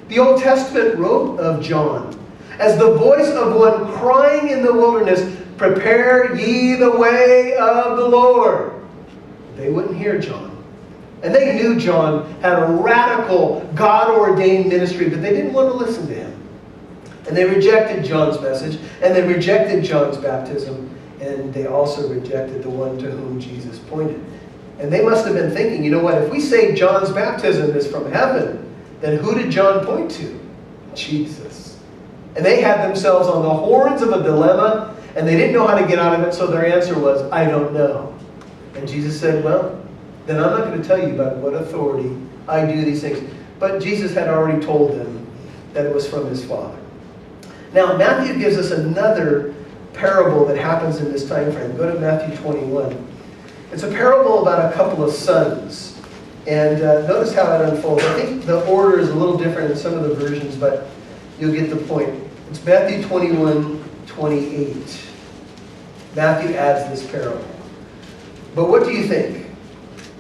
The Old Testament wrote of John as the voice of one crying in the wilderness, "Prepare ye the way of the Lord." They wouldn't hear John. And they knew John had a radical, God-ordained ministry, but they didn't want to listen to him. And they rejected John's message, and they rejected John's baptism, and they also rejected the one to whom Jesus pointed. And they must have been thinking, you know what, if we say John's baptism is from heaven, then who did John point to? Jesus. And they had themselves on the horns of a dilemma, and they didn't know how to get out of it, so their answer was, "I don't know." And Jesus said, well, then I'm not going to tell you about what authority I do these things. But Jesus had already told them that it was from his Father. Now, Matthew gives us another parable that happens in this time frame. Go to Matthew 21. It's a parable about a couple of sons. And notice how it unfolds. I think the order is a little different in some of the versions, but you'll get the point. It's Matthew 21:28. Matthew adds this parable. But what do you think?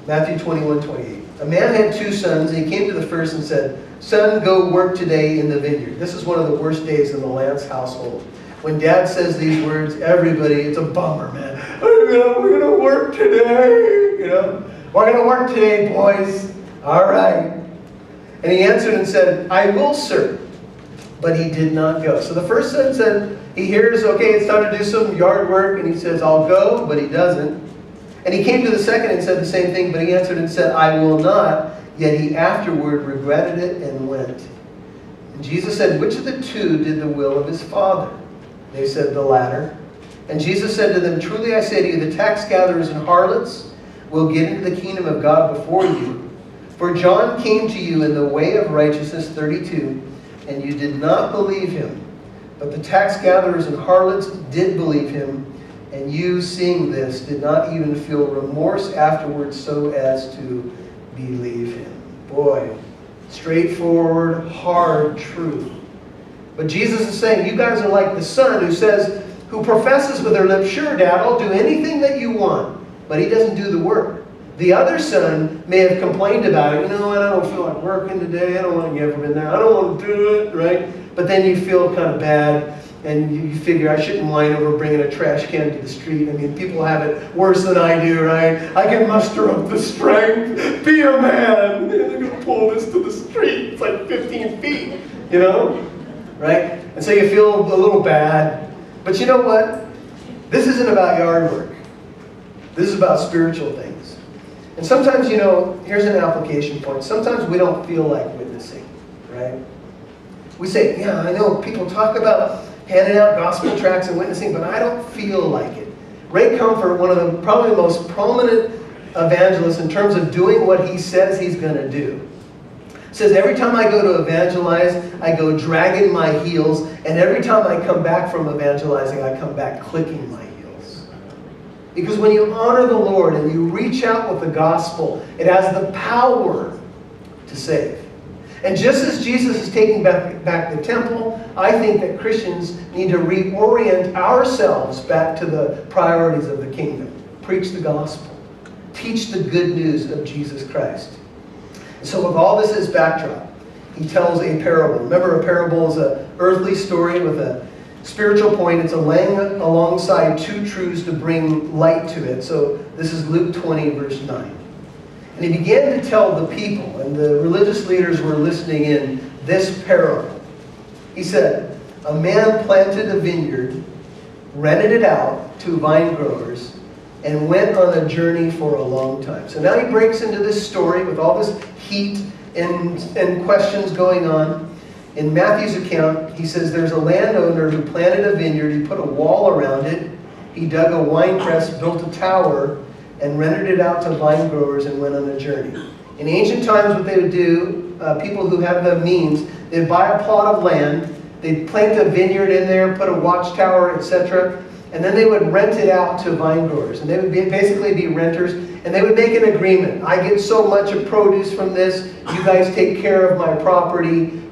Matthew 21:28. A man had two sons, and he came to the first and said, "Son, go work today in the vineyard." This is one of the worst days in the Lantz household. When Dad says these words, everybody, it's a bummer, man. We're going to work today. We're going to work today, boys. All right. And he answered and said, "I will, sir." But he did not go. So the first son said, he hears, okay, it's time to do some yard work, and he says, "I'll go," but he doesn't. And he came to the second and said the same thing, but he answered and said, "I will not." Yet he afterward regretted it and went. And Jesus said, "Which of the two did the will of his father?" They said, "The latter." And Jesus said to them, "Truly I say to you, the tax gatherers and harlots will get into the kingdom of God before you. For John came to you in the way of righteousness, 32, and you did not believe him. But the tax gatherers and harlots did believe him, and you, seeing this, did not even feel remorse afterwards so as to believe him." Boy, straightforward, hard truth. But Jesus is saying, you guys are like the son who professes with their lips, "Sure, Dad, I'll do anything that you want." But he doesn't do the work. The other son may have complained about it. "You know what, I don't feel like working today. I don't want to get up in there. I don't want to do it," right? But then you feel kind of bad, and you figure, I shouldn't whine over bringing a trash can to the street. I mean, people have it worse than I do, right? I can muster up the strength. Be a man. They're going to pull this to the street. It's like 15 feet, right? And so you feel a little bad. But you know what? This isn't about yard work. This is about spiritual things. And sometimes, here's an application point. Sometimes we don't feel like witnessing, right? We say, yeah, I know people talk about handing out gospel tracts and witnessing, but I don't feel like it. Ray Comfort, one of the probably the most prominent evangelists in terms of doing what he says he's going to do, says every time I go to evangelize, I go dragging my heels, and every time I come back from evangelizing, I come back clicking my heels. Because when you honor the Lord and you reach out with the gospel, it has the power to save. And just as Jesus is taking back the temple, I think that Christians need to reorient ourselves back to the priorities of the kingdom. Preach the gospel. Teach the good news of Jesus Christ. So with all this as backdrop, he tells a parable. Remember, a parable is an earthly story with a spiritual point. It's a laying alongside two truths to bring light to it. So this is Luke 20, verse 9. And he began to tell the people, and the religious leaders were listening in, this parable. He said, "A man planted a vineyard, rented it out to vine growers, and went on a journey for a long time." So now he breaks into this story with all this heat and questions going on. In Matthew's account, he says there's a landowner who planted a vineyard. He put a wall around it. He dug a wine press, built a tower, and rented it out to vine growers and went on a journey. In ancient times, what they would do, people who have the means, they'd buy a plot of land, they'd plant a vineyard in there, put a watchtower, etc., and then they would rent it out to vine growers. And they would basically be renters, and they would make an agreement. I get so much of produce from this, you guys take care of my property,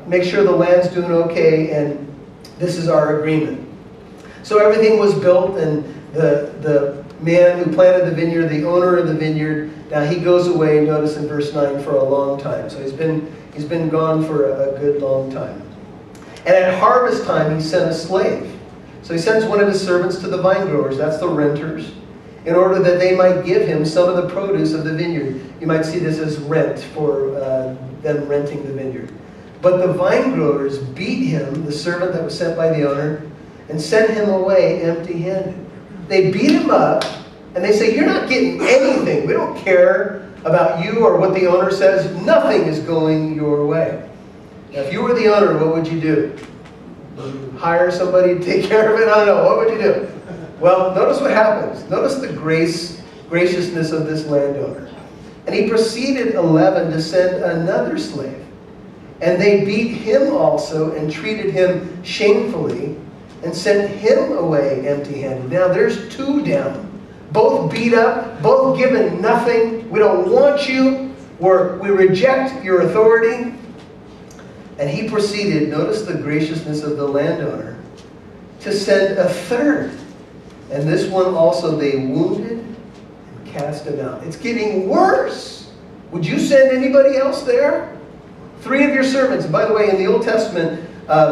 make sure the land's doing okay, and this is our agreement. So everything was built, and the man who planted the vineyard, the owner of the vineyard, Now he goes away, notice in verse 9, for a long time. So he's been gone for a good long time. And at harvest time he sent a slave. So he sends one of his servants to the vine growers, that's the renters, in order that they might give him some of the produce of the vineyard. You might see this as rent for them renting the vineyard. But the vine growers beat him, the servant that was sent by the owner, and sent him away empty-handed. They beat him up, and they say, you're not getting anything. We don't care about you or what the owner says. Nothing is going your way. Now, if you were the owner, what would you do? Hire somebody to take care of it? I don't know. What would you do? Well, notice what happens. Notice the graciousness of this landowner. And he proceeded, 11, to send another slave. And they beat him also and treated him shamefully and sent him away empty-handed. Now there's 2 down. Both beat up, both given nothing. We don't want you. We reject your authority. And he proceeded, notice the graciousness of the landowner, to send a third. And this one also they wounded and cast him out. It's getting worse. Would you send anybody else there? 3 of your servants. By the way, in the Old Testament,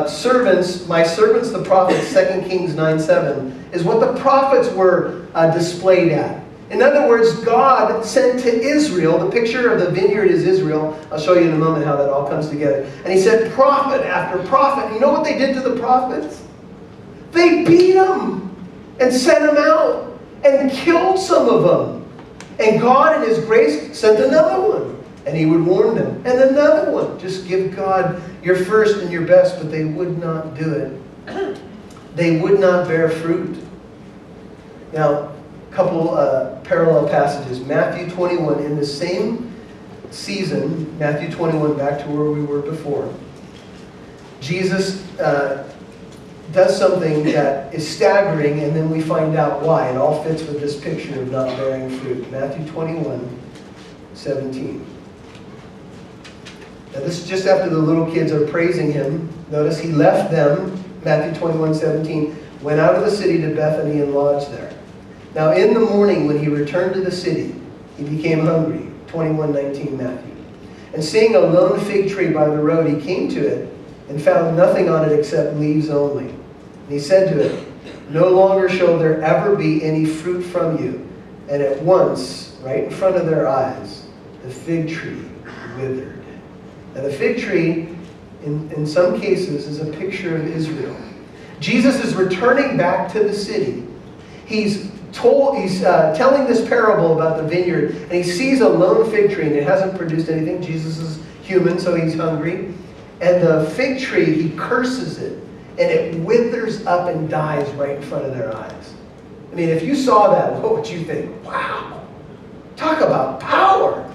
servants, my servants the prophets, 2 Kings 9:7, is what the prophets were displayed at. In other words, God sent to Israel, the picture of the vineyard is Israel. I'll show you in a moment how that all comes together. And he said prophet after prophet. You know what they did to the prophets? They beat them and sent them out and killed some of them. And God in his grace sent another one. And he would warn them. And another one. Just give God your first and your best. But they would not do it. They would not bear fruit. Now, a couple parallel passages. Matthew 21, in the same season, Matthew 21, back to where we were before. Jesus does something that is staggering, and then we find out why. It all fits with this picture of not bearing fruit. Matthew 21:17. Now this is just after the little kids are praising him. Notice he left them, Matthew 21:17, went out of the city to Bethany and lodged there. Now in the morning when he returned to the city, he became hungry. 21:19 Matthew. And seeing a lone fig tree by the road, he came to it and found nothing on it except leaves only. And he said to it, no longer shall there ever be any fruit from you. And at once, right in front of their eyes, the fig tree withered. Now the fig tree, in some cases, is a picture of Israel. Jesus is returning back to the city. He's telling this parable about the vineyard, and he sees a lone fig tree, and it hasn't produced anything. Jesus is human, so he's hungry. And the fig tree, he curses it, and it withers up and dies right in front of their eyes. I mean, if you saw that, what would you think? Wow! Talk about power!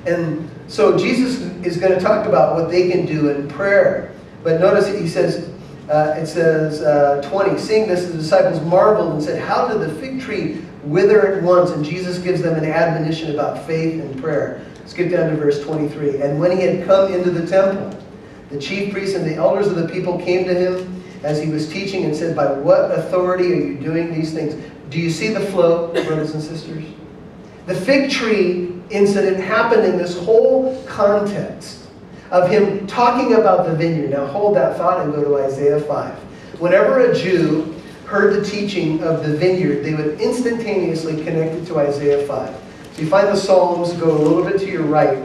And so Jesus is going to talk about what they can do in prayer. But notice he says, 20, seeing this, the disciples marveled and said, how did the fig tree wither at once? And Jesus gives them an admonition about faith and prayer. Skip down to verse 23. And when he had come into the temple, the chief priests and the elders of the people came to him as he was teaching and said, by what authority are you doing these things? Do you see the flow, brothers and sisters? The fig tree incident happened in this whole context of him talking about the vineyard. Now hold that thought and go to Isaiah 5. Whenever a Jew heard the teaching of the vineyard, they would instantaneously connect it to Isaiah 5. So you find the Psalms, go a little bit to your right,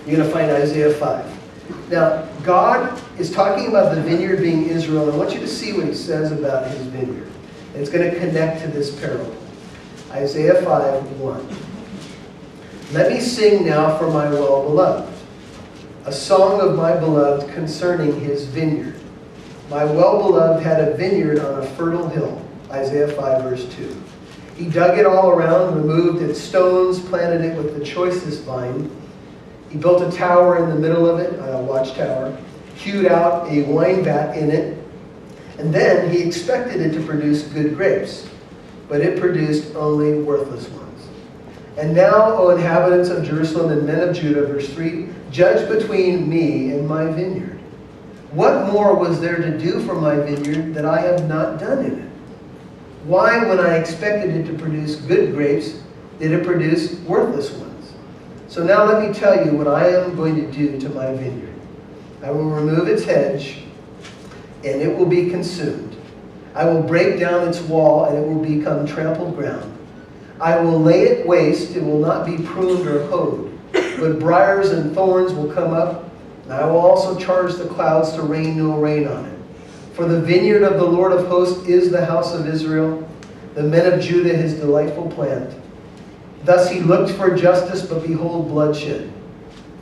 you're going to find Isaiah 5. Now, God is talking about the vineyard being Israel. I want you to see what he says about his vineyard. It's going to connect to this parable. Isaiah 5:1. Let me sing now for my well-beloved, a song of my beloved concerning his vineyard. My well-beloved had a vineyard on a fertile hill. Isaiah 5 verse 2. He dug it all around, removed its stones, planted it with the choicest vine. He built a tower in the middle of it, a watchtower, hewed out a wine vat in it, and then he expected it to produce good grapes, but it produced only worthless ones. And now, O inhabitants of Jerusalem and men of Judah, verse 3, judge between me and my vineyard. What more was there to do for my vineyard that I have not done in it? Why, when I expected it to produce good grapes, did it produce worthless ones. So now let me tell you what I am going to do to my vineyard. I will remove its hedge, and it will be consumed. I will break down its wall, and it will become trampled ground. I will lay it waste, it will not be pruned or hoed, but briars and thorns will come up, and I will also charge the clouds to rain no rain on it. For the vineyard of the Lord of hosts is the house of Israel, the men of Judah his delightful plant. Thus he looked for justice, but behold bloodshed,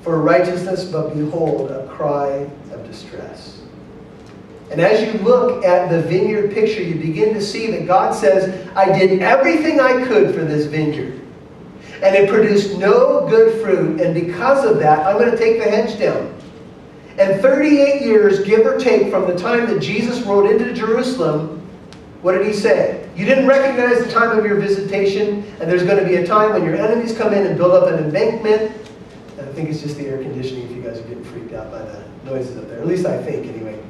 for righteousness, but behold a cry of distress. And as you look at the vineyard picture, you begin to see that God says, I did everything I could for this vineyard. And it produced no good fruit. And because of that, I'm going to take the hedge down. And 38 years, give or take, from the time that Jesus rode into Jerusalem, what did he say? You didn't recognize the time of your visitation, and there's going to be a time when your enemies come in and build up an embankment. And I think it's just the air conditioning if you guys are getting freaked out by the noises up there. At least I think, anyway.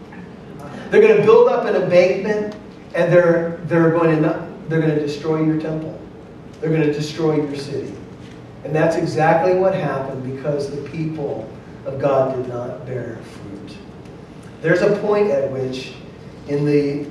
They're going to build up an embankment, and they're going to destroy your temple. They're going to destroy your city. And that's exactly what happened because the people of God did not bear fruit. There's a point at which in the